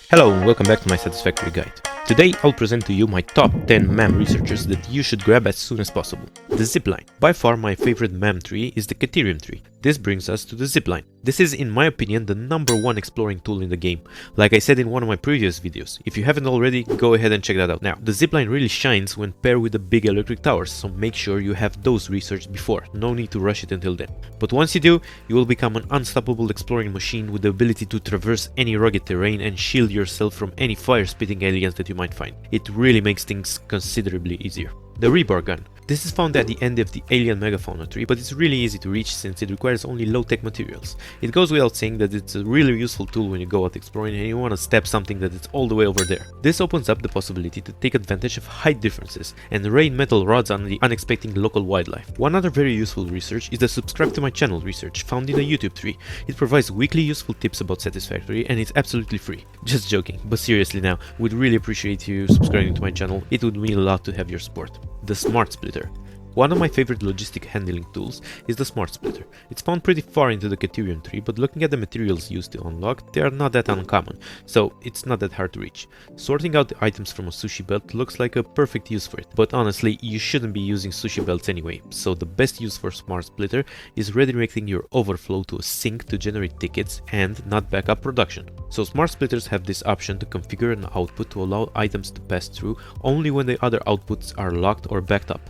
Hello and welcome back to my Satisfactory guide. Today I'll present to you my top 10 M.A.M researchers that you should grab as soon as possible. The Zipline. By far my favorite M.A.M tree is the Caterium tree. This brings us to the Zipline. This is in my opinion the #1 exploring tool in the game. Like I said in one of my previous videos, if you haven't already, go ahead and check that out. Now, the Zipline really shines when paired with the big electric towers, so make sure you have those researched before, no need to rush it until then. But once you do, you will become an unstoppable exploring machine with the ability to traverse any rugged terrain and shield yourself from any fire-spitting aliens that you might find. It really makes things considerably easier. The Rebar Gun. This is found at the end of the alien megafauna tree, but it's really easy to reach since it requires only low-tech materials. It goes without saying that it's a really useful tool when you go out exploring and you want to stab something that is all the way over there. This opens up the possibility to take advantage of height differences and rain metal rods on the unexpected local wildlife. One other very useful research is the subscribe to my channel research found in the YouTube tree. It provides weekly useful tips about Satisfactory and it's absolutely free. Just joking, but seriously now, we'd really appreciate you subscribing to my channel. It would mean a lot to have your support. The Smart Splitter. One of my favorite logistic handling tools is the Smart Splitter. It's found pretty far into the Caterium tree, but looking at the materials used to unlock, they are not that uncommon, so it's not that hard to reach. Sorting out the items from a sushi belt looks like a perfect use for it, but honestly, you shouldn't be using sushi belts anyway, so the best use for Smart Splitter is redirecting your overflow to a sink to generate tickets and not back up production. So Smart Splitters have this option to configure an output to allow items to pass through only when the other outputs are locked or backed up.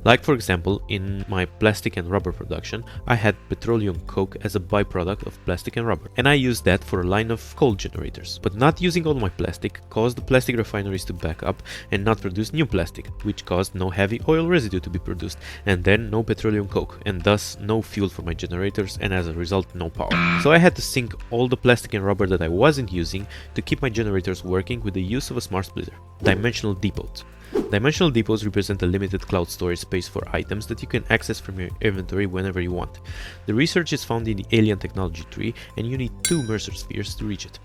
Like for example, in my plastic and rubber production, I had petroleum coke as a byproduct of plastic and rubber, and I used that for a line of coal generators. But not using all my plastic caused the plastic refineries to back up and not produce new plastic, which caused no heavy oil residue to be produced, and then no petroleum coke, and thus no fuel for my generators, and as a result no power. So I had to sink all the plastic and rubber that I wasn't using to keep my generators working with the use of a Smart Splitter. Dimensional depots. Dimensional depots represent a limited cloud storage space for items that you can access from your inventory whenever you want. The research is found in the alien technology tree and you need 2 Mercer spheres to reach it.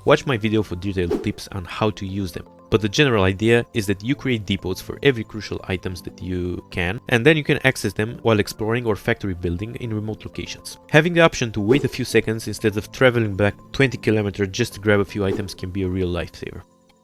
Watch my video for detailed tips on how to use them. But the general idea is that you create depots for every crucial items that you can, and then you can access them while exploring or factory building in remote locations. Having the option to wait a few seconds instead of traveling back 20 kilometers just to grab a few items can be a real lifesaver.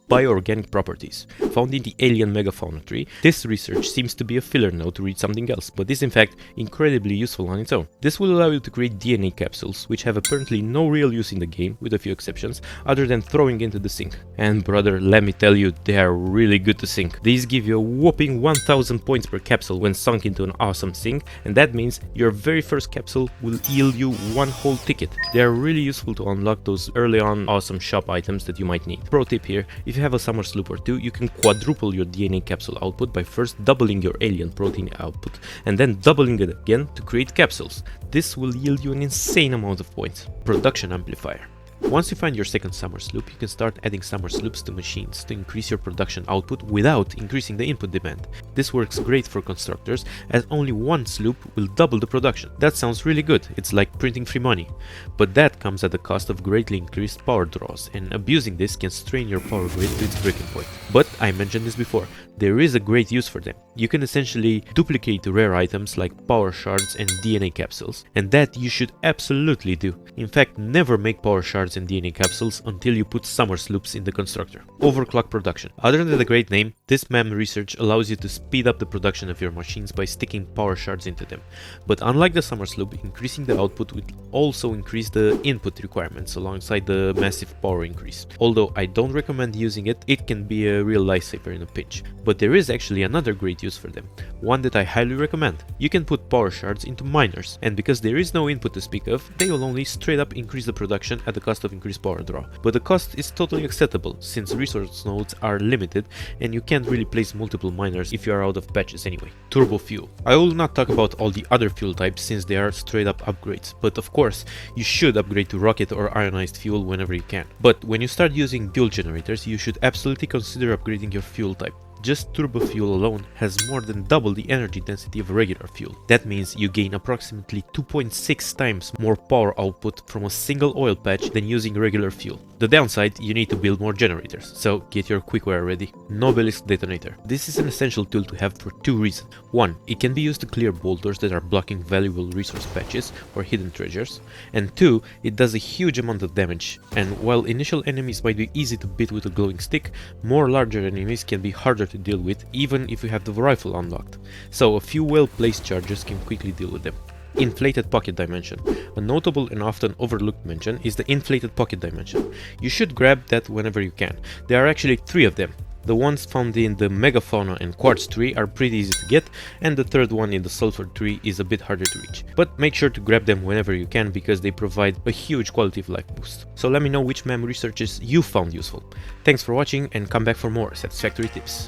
Bioorganic properties. Found in the alien megafauna tree, this research seems to be a filler node to read something else, but is in fact incredibly useful on its own. This will allow you to create DNA capsules, which have apparently no real use in the game, with a few exceptions, other than throwing into the sink. And brother, let me tell you, they are really good to sink. These give you a whopping 1000 points per capsule when sunk into an awesome sink, and that means your very first capsule will yield you 1 whole ticket. They are really useful to unlock those early on awesome shop items that you might need. Pro tip here, if you have a summer sloop or 2, you can quadruple your DNA capsule output by first doubling your alien protein output and then doubling it again to create capsules. This will yield you an insane amount of points. Production Amplifier. Once you find your second summer sloop, you can start adding summer sloops to machines to increase your production output without increasing the input demand. This works great for constructors as only 1 sloop will double the production. That sounds really good, it's like printing free money. But that comes at the cost of greatly increased power draws, and abusing this can strain your power grid to its breaking point. But I mentioned this before, there is a great use for them. You can essentially duplicate rare items like power shards and DNA capsules, and that you should absolutely do. In fact, never make power shards and DNA capsules until you put summer sloops in the constructor. Overclock Production. Other than the great name, this M.A.M research allows you to speed up the production of your machines by sticking power shards into them. But unlike the summer sloop, increasing the output will also increase the input requirements alongside the massive power increase. Although I don't recommend using it, it can be a real lifesaver in a pinch. But there is actually another great use for them, one that I highly recommend. You can put power shards into miners, and because there is no input to speak of, they will only straight up increase the production at the cost of increased power draw. But the cost is totally acceptable since resource nodes are limited and you can't really place multiple miners if you are out of batches anyway. Turbofuel. I will not talk about all the other fuel types since they are straight up upgrades, but of course you should upgrade to rocket or ionized fuel whenever you can. But when you start using fuel generators, you should absolutely consider upgrading your fuel type. just Turbofuel alone has more than double the energy density of regular fuel. That means you gain approximately 2.6 times more power output from a single oil patch than using regular fuel. The downside, you need to build more generators, so get your quickware ready. Nobelisk Detonator. This is an essential tool to have for two reasons. One, it can be used to clear boulders that are blocking valuable resource patches or hidden treasures. And two, it does a huge amount of damage. And while initial enemies might be easy to beat with a glowing stick, more larger enemies can be harder to deal with even if you have the rifle unlocked. So a few well-placed charges can quickly deal with them. Inflated pocket dimension. A notable and often overlooked mention is the inflated pocket dimension. You should grab that whenever you can. There are actually 3 of them. The ones found in the megafauna and quartz tree are pretty easy to get, and the third one in the sulfur tree is a bit harder to reach. But make sure to grab them whenever you can because they provide a huge quality of life boost. So let me know which M.A.M researches you found useful. Thanks for watching and come back for more Satisfactory tips.